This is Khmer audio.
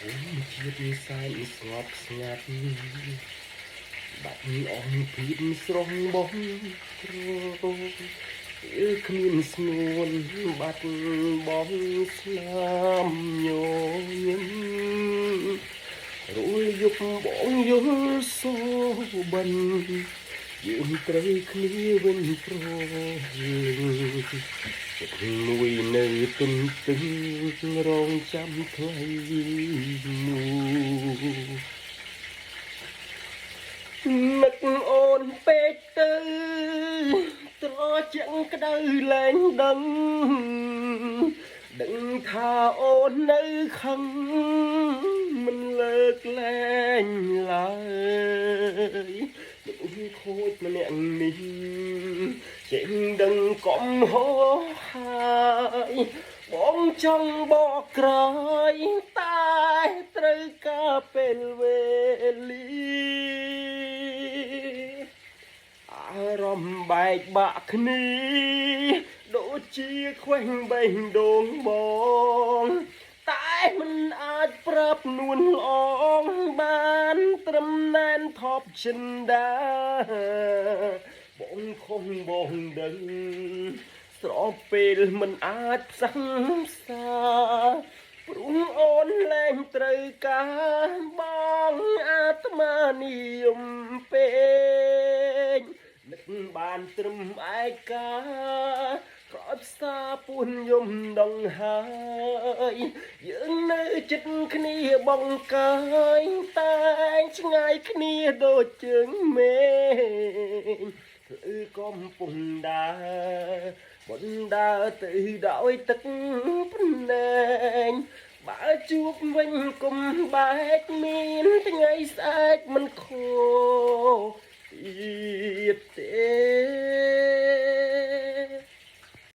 ជាតិសែនស្ងប់ស្ងាត់បាត់អស់ភាពស្រស់បងក្រគ្មានស្នួនបាត់បងស្នាមញញឹមរួលយប់បងយល់សូបិនយើងត្រូវគ្នាវិញប្រលឹងចិត្តមួយនៅទន្ទឹងរងចាំថ្ងៃនោះនឹកអូនពេកទៅត្រជាក់ក្តៅលែងដឹងថាអូននៅខឹងមិនលើកលែងឡើយនឹងខូចម្នាក់នេះចេះដឹងកំហុសហើយបងចង់បកក្រោយតែត្រូវការពេលវេលាអារម្មណ៍បែកបាក់គ្នាដូចជាខ្វេងបេះដូងបងតែមិនអាចប្រាប់នួនល្អងបានត្រឹមណែនថប់ចិនដាបងខំបងដឹងស្របពេលមិនអាចផ្សះផ្សាព្រោះអូនលែងត្រូវការបងអាត្មានិយមពេកនឹកបានត្រឹមឯកាក្រោយផ្សារពួនយំដងហើយយើងនៅចិត្តគ្នាបងកាយតែឆ្ងាយគ្នាដូចជើងមេឃធ្វើកំពុងដើរបណ្ដើរទៅដោយទឹកភ្នែកបើជួបវិញគុំបែកមានថ្ងៃស្អែកមិនខូ